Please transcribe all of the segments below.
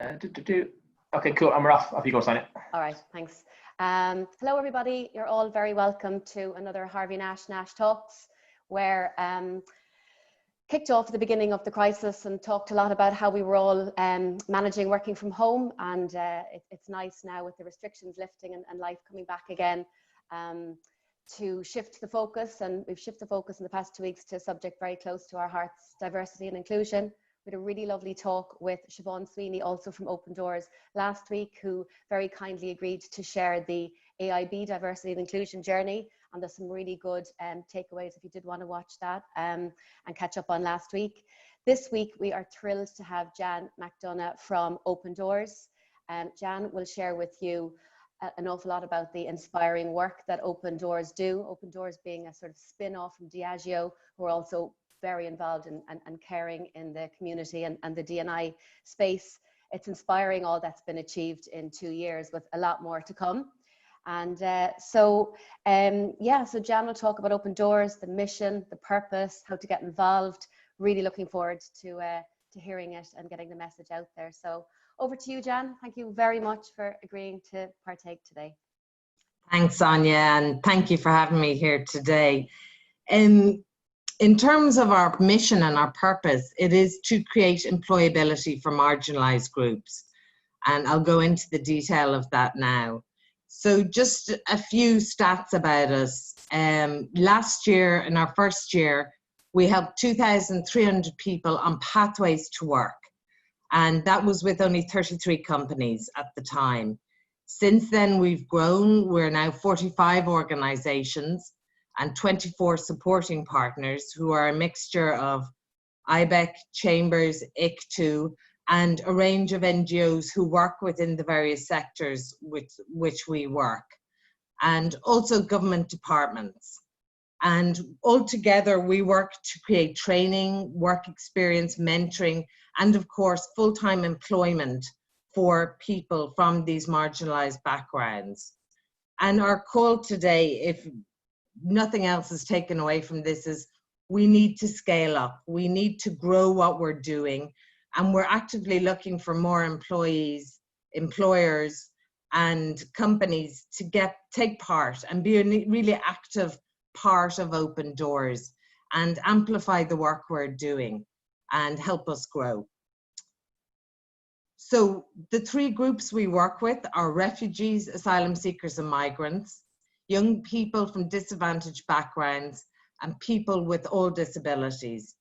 Okay, cool. And we're off. Off you go, Sonia. All right, thanks. Hello, everybody. You're all very welcome to another Harvey Nash Talks, where kicked off at the beginning of the crisis and talked a lot about how we were all managing working from home. And it's nice now with the restrictions lifting and life coming back again to shift the focus. And we've shifted the focus in the past 2 weeks to a subject very close to our hearts, diversity and inclusion. We had a really lovely talk with Siobhan Sweeney, also from Open Doors last week, who very kindly agreed to share the AIB diversity and inclusion journey. And there's some really good takeaways if you did want to watch that and catch up on last week. This week, we are thrilled to have Jeanne McDonagh from Open Doors. Jeanne will share with you an awful lot about the inspiring work that Open Doors do. Open Doors being a sort of spin-off from Diageo, who are also very involved and caring in the community and the D&I space. It's inspiring all that's been achieved in 2 years, with a lot more to come. And so Jeanne will talk about Open Doors, the mission, the purpose, how to get involved. Really looking forward to hearing it and getting the message out there. So over to you, Jeanne. Thank you very much for agreeing to partake today. Thanks, Sonia, and thank you for having me here today. In terms of our mission and our purpose, it is to create employability for marginalised groups. And I'll go into the detail of that now. So just a few stats about us. Last year, in our first year, we helped 2,300 people on pathways to work. And that was with only 33 companies at the time. Since then, we've grown. We're now 45 organisations and 24 supporting partners, who are a mixture of IBEC, Chambers, ICTU, and a range of NGOs who work within the various sectors with which we work, and also government departments. And altogether, we work to create training, work experience, mentoring, and of course, full-time employment for people from these marginalised backgrounds. And our call today, if nothing else is taken away from this, is we need to scale up. We need to grow what we're doing. And we're actively looking for more employees, employers, and companies to take part and be a really active part of Open Doors and amplify the work we're doing and help us grow. So the 3 groups we work with are refugees, asylum seekers, and migrants, young people from disadvantaged backgrounds, and people with all disabilities.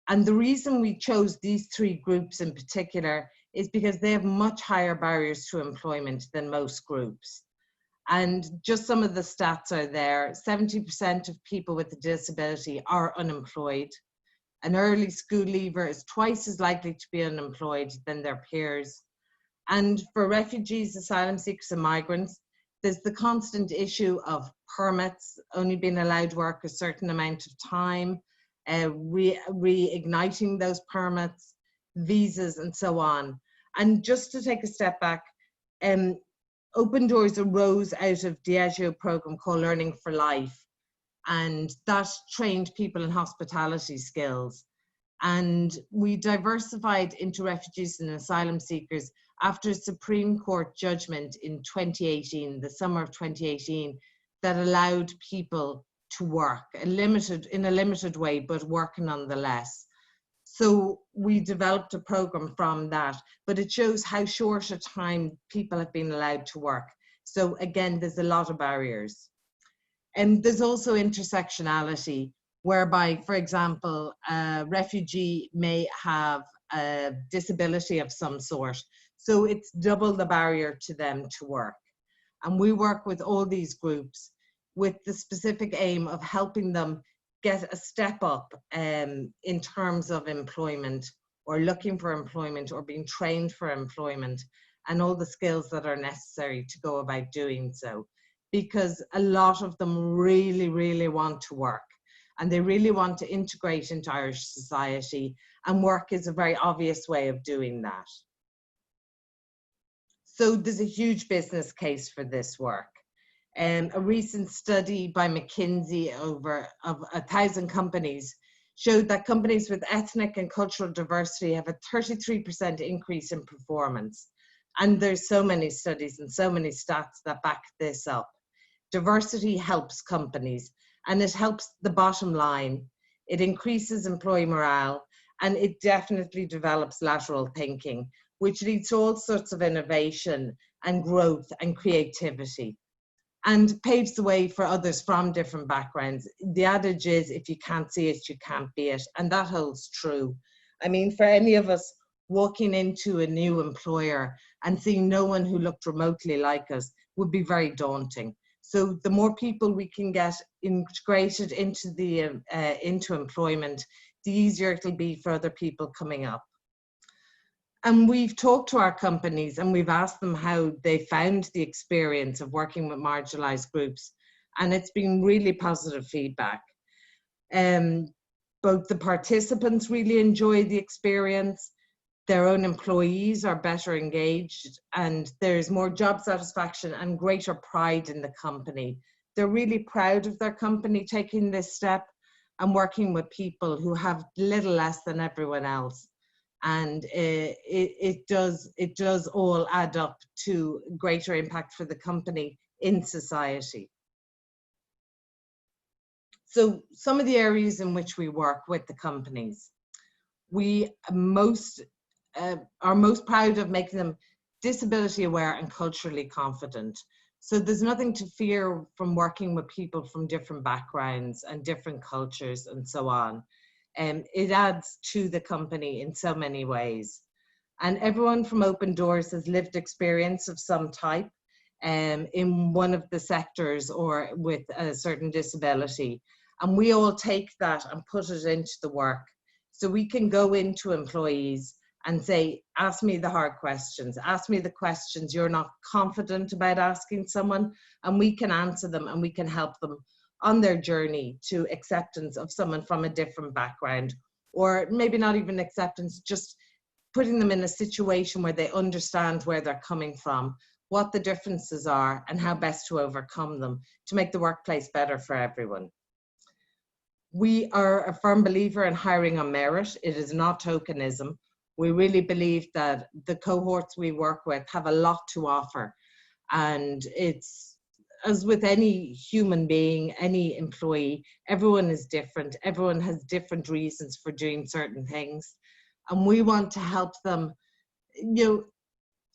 And the reason we chose these 3 groups in particular is because they have much higher barriers to employment than most groups. And just some of the stats are there. 70% of people with a disability are unemployed. An early school leaver is twice as likely to be unemployed than their peers. And for refugees, asylum seekers, and migrants, there's the constant issue of permits, only being allowed to work a certain amount of time, reigniting those permits, visas, and so on. And just to take a step back, Open Doors arose out of Diageo program called Learning for Life, and that trained people in hospitality skills. And we diversified into refugees and asylum seekers after a Supreme Court judgment in 2018, the summer of 2018, that allowed people to work in a limited way, but work nonetheless. So we developed a program from that, but it shows how short a time people have been allowed to work. So again, there's a lot of barriers. And there's also intersectionality, whereby, for example, a refugee may have a disability of some sort. So it's double the barrier to them to work. And we work with all these groups with the specific aim of helping them get a step up in terms of employment, or looking for employment, or being trained for employment, and all the skills that are necessary to go about doing so. Because a lot of them really, really want to work, and they really want to integrate into Irish society, and work is a very obvious way of doing that. So there's a huge business case for this work. A recent study by McKinsey of 1,000 companies showed that companies with ethnic and cultural diversity have a 33% increase in performance. And there's so many studies and so many stats that back this up. Diversity helps companies, and it helps the bottom line. It increases employee morale, and it definitely develops lateral thinking, which leads to all sorts of innovation and growth and creativity, and paves the way for others from different backgrounds. The adage is, if you can't see it, you can't be it, and that holds true. I mean, for any of us walking into a new employer and seeing no one who looked remotely like us would be very daunting. So the more people we can get integrated into employment, the easier it'll be for other people coming up. And we've talked to our companies and we've asked them how they found the experience of working with marginalised groups. And it's been really positive feedback. Both the participants really enjoy the experience, their own employees are better engaged, and there's more job satisfaction and greater pride in the company. They're really proud of their company taking this step and working with people who have little less than everyone else. And it does all add up to greater impact for the company in society. So some of the areas in which we work with the companies, we are most proud of making them disability aware and culturally confident. So there's nothing to fear from working with people from different backgrounds and different cultures and so on. It adds to the company in so many ways. And everyone from Open Doors has lived experience of some type in one of the sectors or with a certain disability. And we all take that and put it into the work. So we can go into employees and say, ask me the hard questions, ask me the questions you're not confident about asking someone, and we can answer them and we can help them on their journey to acceptance of someone from a different background, or maybe not even acceptance, just putting them in a situation where they understand where they're coming from, what the differences are, and how best to overcome them to make the workplace better for everyone. We are a firm believer in hiring on merit. It is not tokenism. We really believe that the cohorts we work with have a lot to offer. And it's, as with any human being, any employee, everyone is different. Everyone has different reasons for doing certain things. And we want to help them,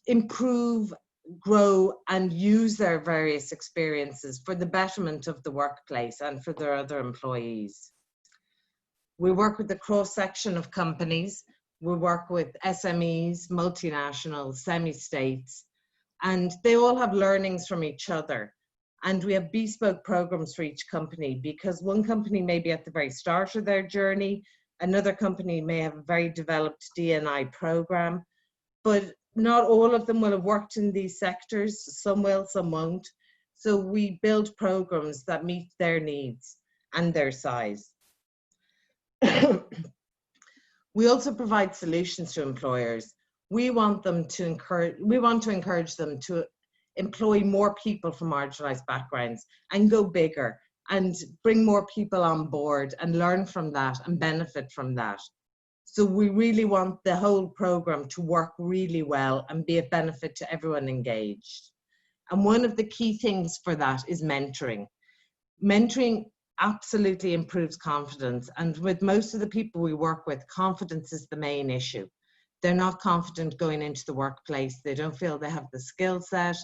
improve, grow, and use their various experiences for the betterment of the workplace and for their other employees. We work with a cross-section of companies. We work with SMEs, multinationals, semi-states, and they all have learnings from each other. And we have bespoke programs for each company, because one company may be at the very start of their journey, another company may have a very developed D&I program, but not all of them will have worked in these sectors. Some will, some won't. So we build programs that meet their needs and their size. We also provide solutions to employers. We want to encourage them to employ more people from marginalised backgrounds and go bigger and bring more people on board and learn from that and benefit from that. So we really want the whole program to work really well and be of benefit to everyone engaged. And one of the key things for that is mentoring. Mentoring absolutely improves confidence. And with most of the people we work with, confidence is the main issue. They're not confident going into the workplace. They don't feel they have the skill set.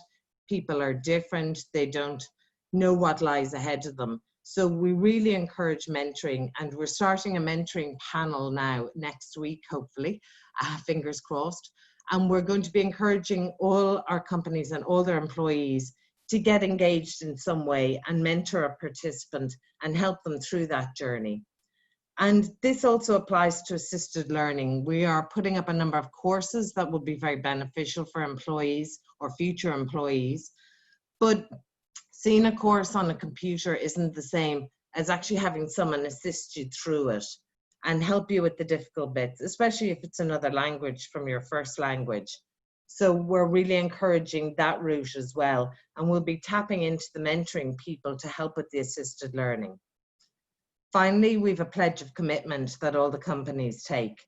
People are different. They don't know what lies ahead of them. So we really encourage mentoring, and we're starting a mentoring panel now next week, hopefully, fingers crossed. And we're going to be encouraging all our companies and all their employees to get engaged in some way and mentor a participant and help them through that journey. And this also applies to assisted learning. We are putting up a number of courses that will be very beneficial for employees or future employees. But seeing a course on a computer isn't the same as actually having someone assist you through it and help you with the difficult bits, especially if it's another language from your first language. So we're really encouraging that route as well. And we'll be tapping into the mentoring people to help with the assisted learning. Finally, we have a pledge of commitment that all the companies take.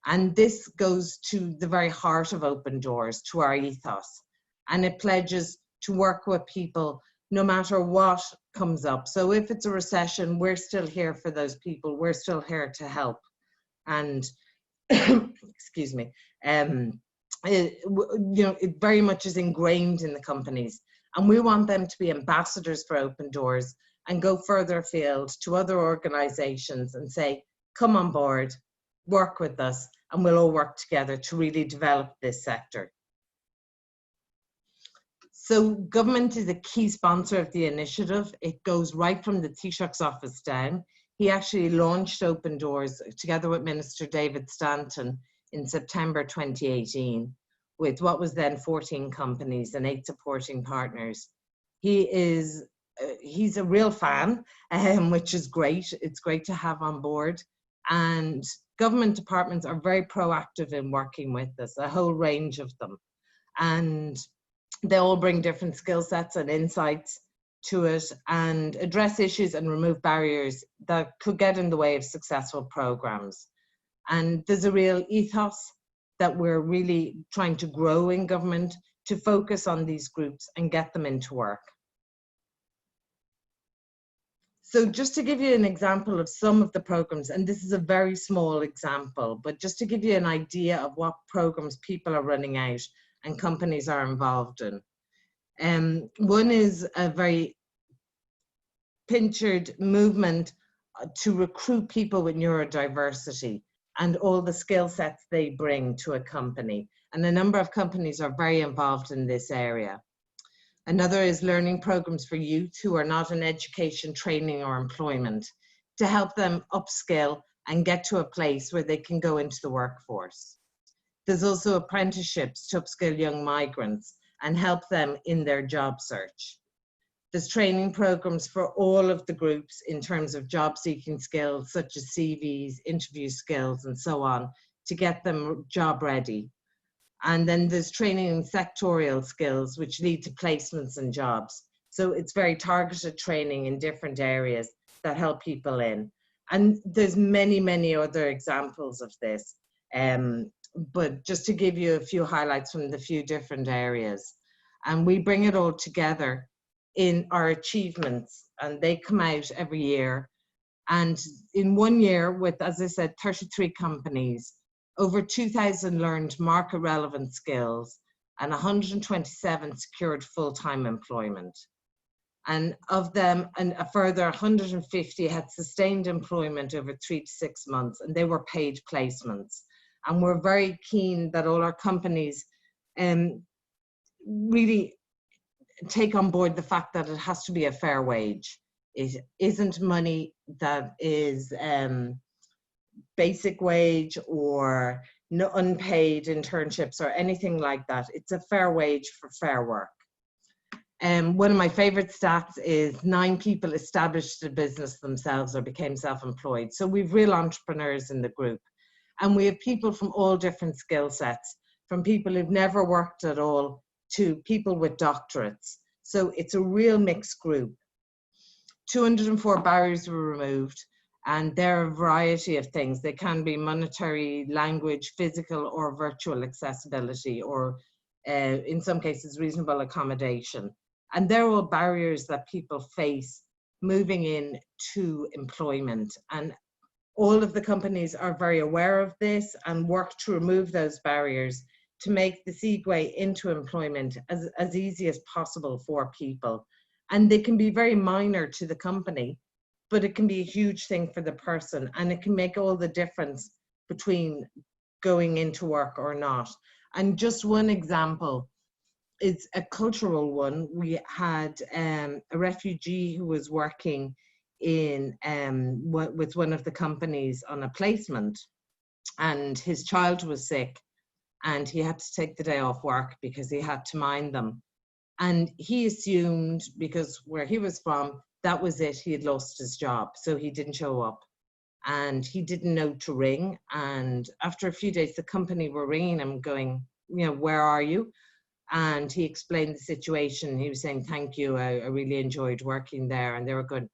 And this goes to the very heart of Open Doors, to our ethos. And it pledges to work with people no matter what comes up. So if it's a recession, we're still here for those people. We're still here to help. And, excuse me, it very much is ingrained in the companies. And we want them to be ambassadors for Open Doors and go further afield to other organizations and say, come on board, work with us, and we'll all work together to really develop this sector. So government is a key sponsor of the initiative. It goes right from the Taoiseach's office down. He actually launched Open Doors together with Minister David Stanton in September 2018 with what was then 14 companies and 8 supporting partners. He's a real fan, which is great. It's great to have on board. And government departments are very proactive in working with us, a whole range of them. And they all bring different skill sets and insights to it and address issues and remove barriers that could get in the way of successful programs. And there's a real ethos that we're really trying to grow in government to focus on these groups and get them into work. So just to give you an example of some of the programs, and this is a very small example, but just to give you an idea of what programs people are running out and companies are involved in. One is a very pictured movement to recruit people with neurodiversity and all the skill sets they bring to a company. And a number of companies are very involved in this area. Another is learning programs for youth who are not in education, training or employment to help them upskill and get to a place where they can go into the workforce. There's also apprenticeships to upskill young migrants and help them in their job search. There's training programs for all of the groups in terms of job seeking skills such as CVs, interview skills and so on to get them job ready. And then there's training in sectorial skills which lead to placements and jobs. So it's very targeted training in different areas that help people in. And there's many, many other examples of this. But just to give you a few highlights from the few different areas. And we bring it all together in our achievements and they come out every year. And in 1 year with, as I said, 33 companies, over 2,000 learned market relevant skills and 127 secured full-time employment. And of them, and a further 150 had sustained employment over 3 to 6 months and they were paid placements. And we're very keen that all our companies really take on board the fact that it has to be a fair wage. It isn't money that is basic wage or no unpaid internships or anything like that. It's a fair wage for fair work. One of my favorite stats is 9 people established a business themselves or became self-employed. So we've real entrepreneurs in the group. And we have people from all different skill sets, from people who've never worked at all to people with doctorates. So it's a real mixed group. 204 barriers were removed, and there are a variety of things. They can be monetary, language, physical or virtual accessibility, or in some cases, reasonable accommodation. And they're all barriers that people face moving into employment. And all of the companies are very aware of this and work to remove those barriers to make the segue into employment as easy as possible for people. And they can be very minor to the company, but it can be a huge thing for the person and it can make all the difference between going into work or not. And just one example is a cultural one. We had a refugee who was working in with one of the companies on a placement, and his child was sick and he had to take the day off work because he had to mind them. And he assumed, because where he was from, that was it, he had lost his job, so he didn't show up. And he didn't know to ring. And after a few days, the company were ringing him going, you know, where are you? And he explained the situation. He was saying, thank you, I really enjoyed working there. And they were going,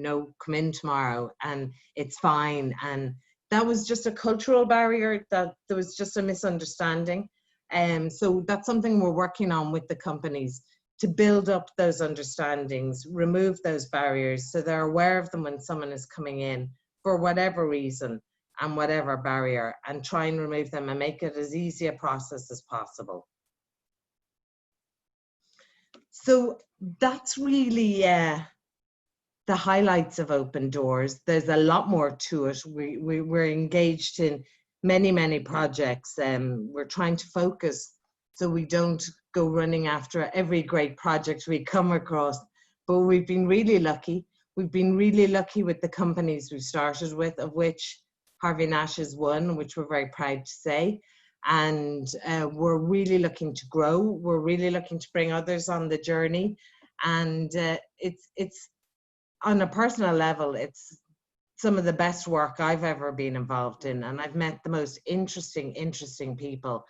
no, come in tomorrow and it's fine. And that was just a cultural barrier, that there was just a misunderstanding. So that's something we're working on with the companies, to build up those understandings, remove those barriers so they're aware of them when someone is coming in for whatever reason and whatever barrier, and try and remove them and make it as easy a process as possible. So that's really the highlights of Open Doors. There's a lot more to it. We're engaged in many projects. We're trying to focus so we don't go running after every great project we come across. But we've been really lucky. We've been really lucky with the companies we've started with, of which Harvey Nash is one, which we're very proud to say. And we're really looking to grow. We're really looking to bring others on the journey. And it's on a personal level, it's some of the best work I've ever been involved in. And I've met the most interesting people,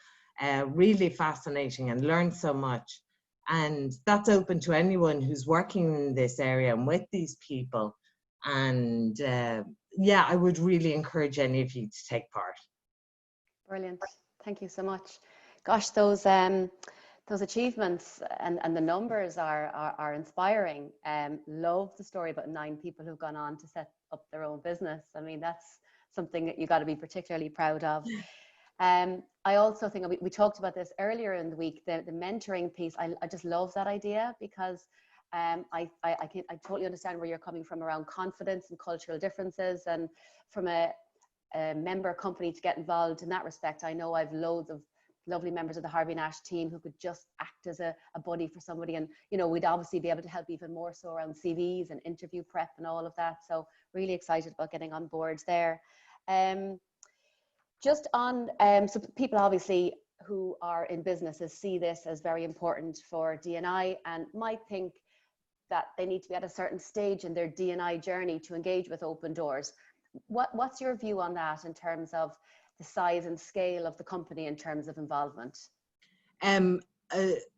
really fascinating, and learned so much. And that's open to anyone who's working in this area and with these people. And yeah, I would really encourage any of you to take part. Brilliant. Thank you so much. Gosh, those achievements and the numbers are inspiring. Love the story about 9 people who've gone on to set up their own business. I mean, that's something that you got to be particularly proud of. I also think we talked about this earlier in the week, the mentoring piece. I just love that idea, because I totally understand where you're coming from around confidence and cultural differences, and from a member company to get involved in that respect. I know I've loads of lovely members of the Harvey Nash team who could just act as a buddy for somebody, and we'd obviously be able to help even more so around CVs and interview prep and all of that. So really excited about getting on board there. Just on so people obviously who are in businesses see this as very important for D&I, and might think that they need to be at a certain stage in their D&I journey to engage with Open Doors. What's your view on that in terms of the size and scale of the company in terms of involvement?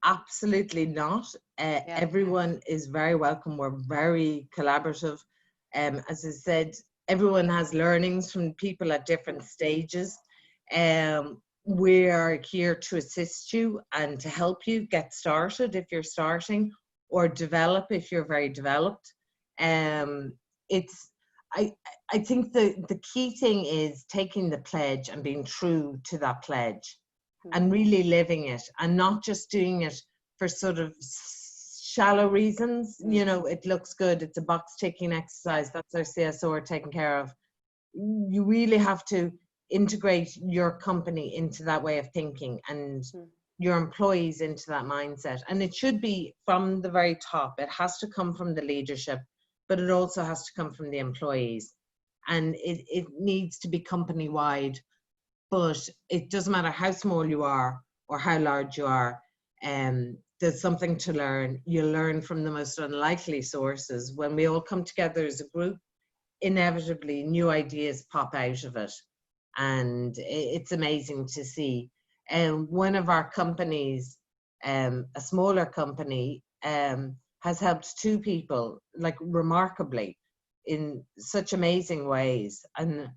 Absolutely not. Yeah. Everyone is very welcome. We're very collaborative. As I said, everyone has learnings from people at different stages. We are here to assist you and to help you get started if you're starting, or develop if you're very developed. I think the key thing is taking the pledge and being true to that pledge, and really living it, and not just doing it for sort of shallow reasons. It looks good, it's a box ticking exercise, that's our CSO taken care of. You really have to integrate your company into that way of thinking, and your employees into that mindset. And it should be from the very top. It has to come from the leadership, but it also has to come from the employees. And it needs to be company-wide, but it doesn't matter how small you are or how large you are. There's something to learn. You learn from the most unlikely sources. When we all come together as a group, inevitably new ideas pop out of it. And it's amazing to see. One of our companies, a smaller company, has helped 2 people, like, remarkably, in such amazing ways. And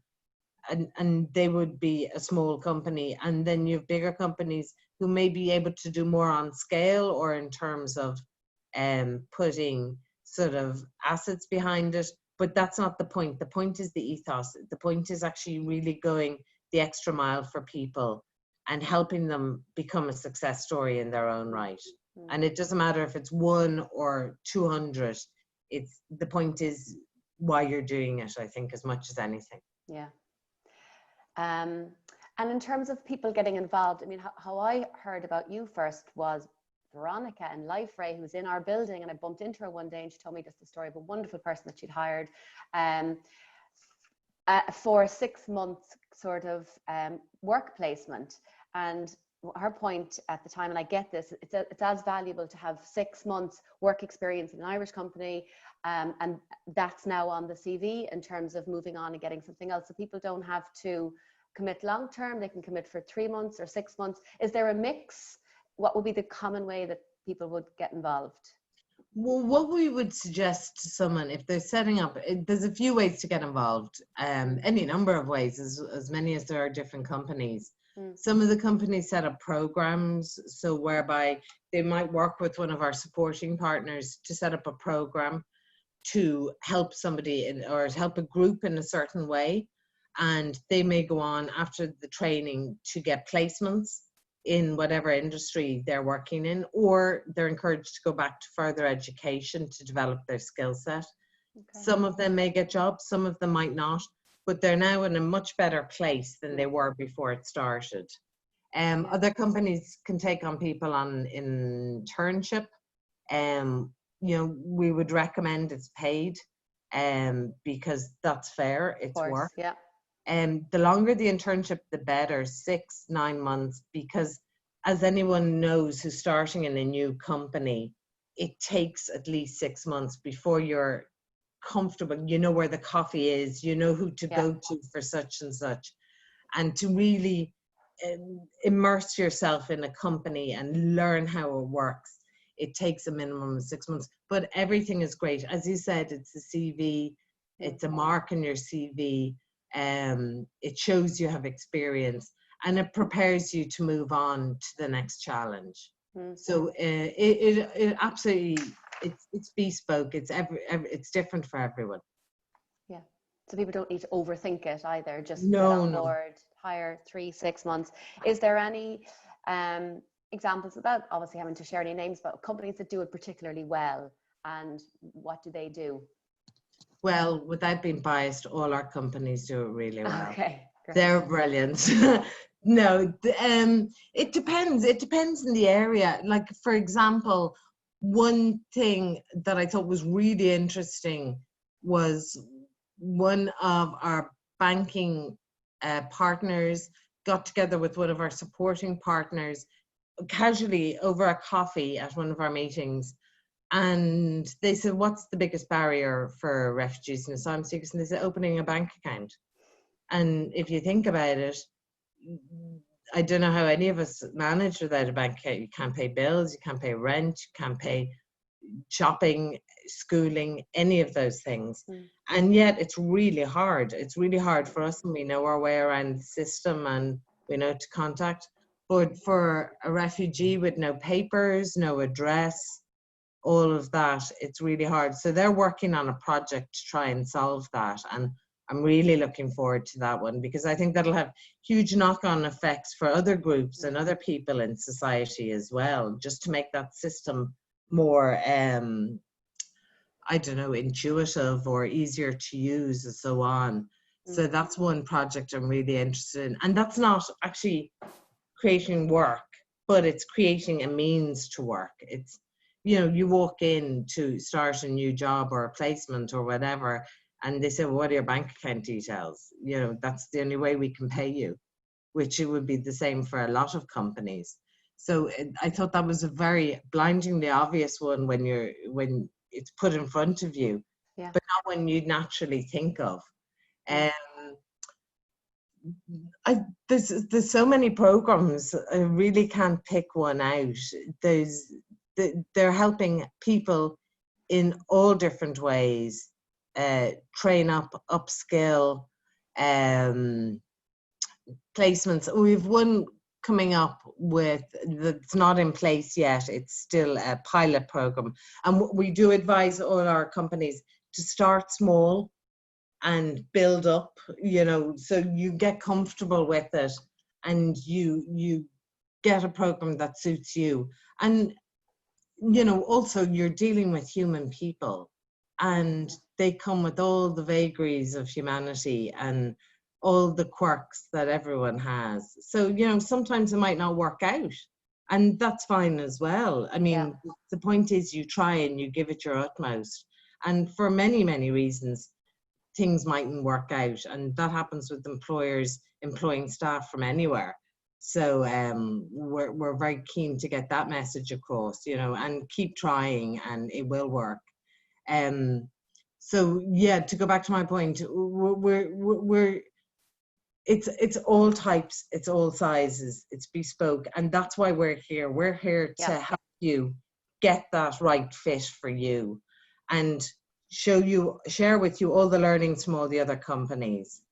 they would be a small company. And then you have bigger companies who may be able to do more on scale, or in terms of putting sort of assets behind it. But that's not the point. The point is the ethos. The point is actually really going the extra mile for people and helping them become a success story in their own right. And it doesn't matter if it's 1 or 200. The point is why you're doing it, I think, as much as anything. Yeah. And in terms of people getting involved, I mean, how I heard about you first was Veronica in Life Ray, who's in our building, and I bumped into her one day and she told me just the story of a wonderful person that she'd hired for a 6-month sort of work placement. And her point at the time, and I get this, it's as valuable to have 6 months work experience in an Irish company, and that's now on the CV in terms of moving on and getting something else. So people don't have to commit long term, they can commit for 3 months or 6 months. Is there a mix? What would be the common way that people would get involved? Well, what we would suggest to someone if they're setting up, there's a few ways to get involved. Any number of ways, as many as there are different companies. Some of the companies set up programs, so whereby they might work with one of our supporting partners to set up a program to help somebody or help a group in a certain way, and they may go on after the training to get placements in whatever industry they're working in, or they're encouraged to go back to further education to develop their skill set. Okay. Some of them may get jobs, some of them might not, but they're now in a much better place than they were before it started. Other companies can take on people on internship. You know, we would recommend it's paid because that's fair, it's work. Yeah. The longer the internship, the better, 6-9 months, because as anyone knows who's starting in a new company, it takes at least 6 months before you're comfortable. You know where the coffee is, you know who to go to for such and such. And to really immerse yourself in a company and learn how it works, it takes a minimum of 6 months. But everything is great. As you said, it's a CV, it's a mark in your CV. It shows you have experience, and it prepares you to move on to the next challenge. So it absolutely, it's bespoke. It's different for everyone. Yeah. So people don't need to overthink it either. Just get on board, hire 3-6 months. Is there any examples, without obviously having to share any names, but companies that do it particularly well, and what do they do? Well, without being biased, all our companies do it really well. Okay, great. They're brilliant. No, it depends. It depends in the area. Like, for example, one thing that I thought was really interesting was one of our banking partners got together with one of our supporting partners casually over a coffee at one of our meetings. And they said, what's the biggest barrier for refugees and asylum seekers? And they said, opening a bank account. And if you think about it, I don't know how any of us manage without a bank account. You can't pay bills, you can't pay rent, you can't pay shopping, schooling, any of those things. And yet it's really hard. It's really hard for us, and we know our way around the system and we know to contact. But for a refugee with no papers, no address, all of that, it's really hard. So they're working on a project to try and solve that, and I'm really looking forward to that one, because I think that'll have huge knock-on effects for other groups and other people in society as well, just to make that system more I don't know, intuitive or easier to use and so on. So that's one project I'm really interested in, and that's not actually creating work, but it's creating a means to work. It's, you know, you walk in to start a new job or a placement or whatever, and they say, well, what are your bank account details? You know, that's the only way we can pay you, which it would be the same for a lot of companies. So I thought that was a very blindingly obvious one when it's put in front of you, but not when you naturally think of. There's so many programs, I really can't pick one out. They're helping people in all different ways, train up, upskill, placements. We've one coming up with that's not in place yet. It's still a pilot program, and we do advise all our companies to start small and build up, you know, so you get comfortable with it and you get a program that suits you. And, you know, also you're dealing with human people, and they come with all the vagaries of humanity and all the quirks that everyone has. So, you know, sometimes it might not work out, and that's fine as well. I mean, the point is you try and you give it your utmost. And for many, many reasons, things mightn't work out, and that happens with employers employing staff from anywhere. So we're very keen to get that message across, you know, and keep trying, and it will work. So yeah, to go back to my point, it's all types, it's all sizes, it's bespoke, and that's why we're here. We're here to help you get that right fit for you and share with you all the learnings from all the other companies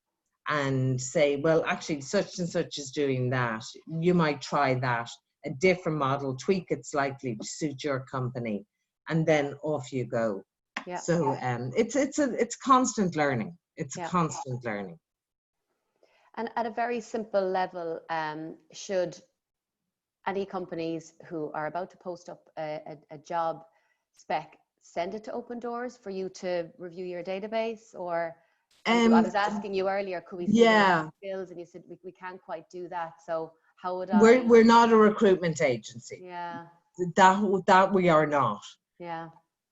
and say, well, actually such and such is doing that. You might try that, a different model, tweak it slightly to suit your company, and then off you go. Yeah. So it's constant learning. It's Yeah. constant learning. And at a very simple level, should any companies who are about to post up a job spec send it to Open Doors for you to review your database? Or I was asking you earlier, could we see the skills? And you said we can't quite do that. So how would I? We're not a recruitment agency. Yeah. That we are not. Yeah.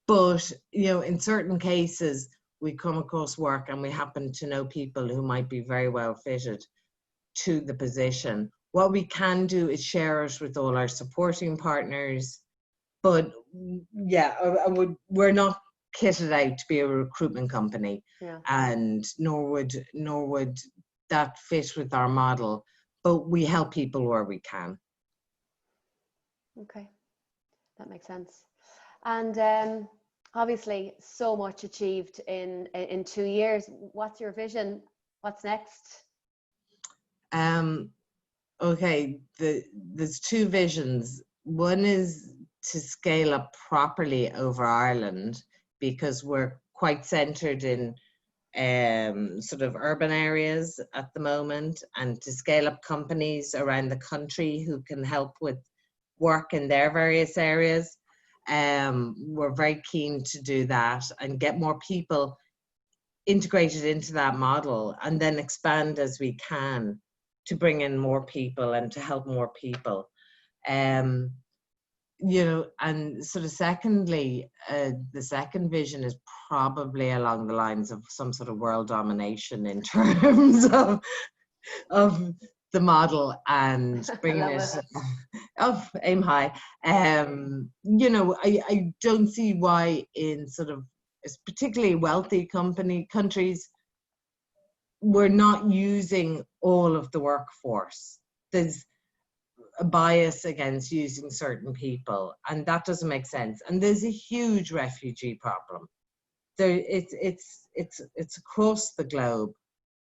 But, you know, in certain cases, we come across work and we happen to know people who might be very well fitted to the position. What we can do is share it with all our supporting partners. But yeah, we're not kitted out to be a recruitment company, and nor would that fit with our model. But we help people where we can. Okay, that makes sense. And obviously, so much achieved in 2 years. What's your vision? What's next? Okay, there's two visions. One is to scale up properly over Ireland, because we're quite centred in sort of urban areas at the moment, and to scale up companies around the country who can help with work in their various areas. We're very keen to do that and get more people integrated into that model, and then expand as we can to bring in more people and to help more people. You know, and sort of secondly, the second vision is probably along the lines of some sort of world domination in terms of the model, and bringing it of aim high. You know, I don't see why in sort of particularly wealthy countries we're not using all of the workforce. There's a bias against using certain people, and that doesn't make sense. And there's a huge refugee problem. It's across the globe.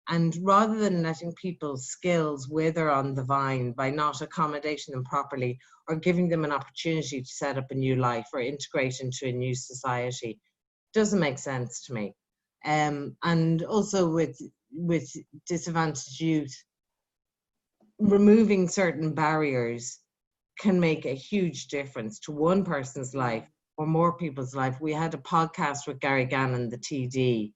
And rather than letting people's skills wither on the vine by not accommodating them properly or giving them an opportunity to set up a new life or integrate into a new society, doesn't make sense to me. And also with disadvantaged youth, removing certain barriers can make a huge difference to one person's life or more people's life. We had a podcast with Gary Gannon, the TD,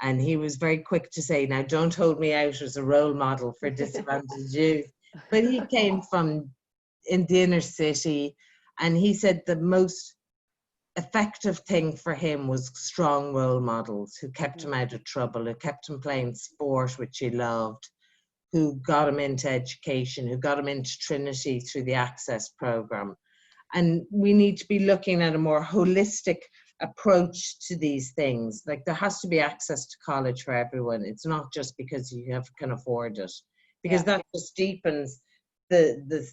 and he was very quick to say, now don't hold me out as a role model for disadvantaged youth. But he came from in the inner city, and he said the most effective thing for him was strong role models who kept him out of trouble, who kept him playing sport, which he loved, who got him into education, who got him into Trinity through the Access programme. And we need to be looking at a more holistic approach to these things. Like, there has to be access to college for everyone. It's not just because you can afford it, because that just deepens the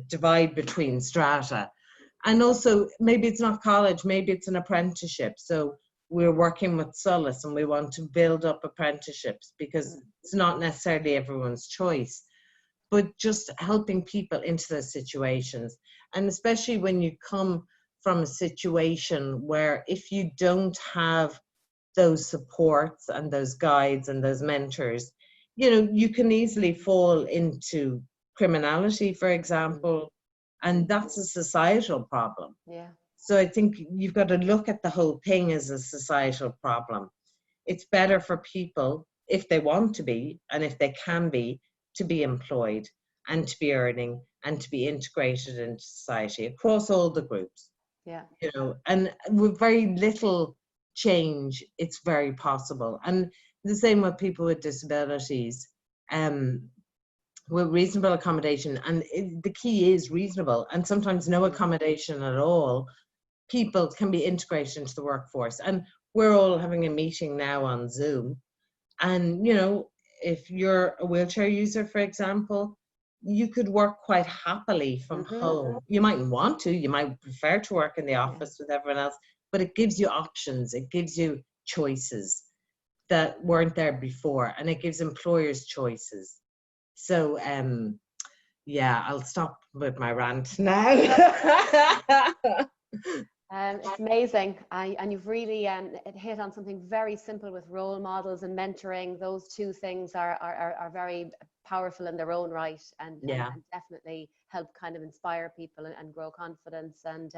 divide between strata. And also, maybe it's not college, maybe it's an apprenticeship. So we're working with Solace and we want to build up apprenticeships, because it's not necessarily everyone's choice, but just helping people into those situations. And especially when you come from a situation where if you don't have those supports and those guides and those mentors, you know, you can easily fall into criminality, for example, and that's a societal problem. Yeah. So I think you've got to look at the whole thing as a societal problem. It's better for people, if they want to be and if they can be, to be employed and to be earning and to be integrated into society across all the groups. Yeah. You know, and with very little change, it's very possible. And the same with people with disabilities, with reasonable accommodation. And the key is reasonable, and sometimes no accommodation at all. People can be integrated into the workforce. And we're all having a meeting now on Zoom. And, you know, if you're a wheelchair user, for example, you could work quite happily from home. You mightn't want to, you might prefer to work in the office with everyone else, but it gives you options, it gives you choices that weren't there before, and it gives employers choices. So yeah, I'll stop with my rant now. It's amazing, and you've really hit on something very simple with role models and mentoring. Those two things are very powerful in their own right, and definitely help kind of inspire people and grow confidence. And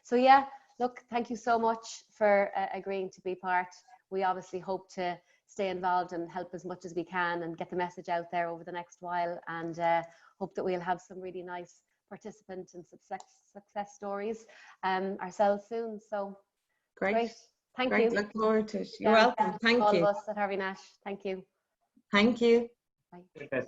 so yeah, look, thank you so much for agreeing to be part. We obviously hope to stay involved and help as much as we can and get the message out there over the next while, and hope that we'll have some really nice participant and success stories ourselves soon. So great. Thank you. Look forward to it. You're welcome. Thank you. All of us at Harvey Nash. Thank you. Thank you. Bye.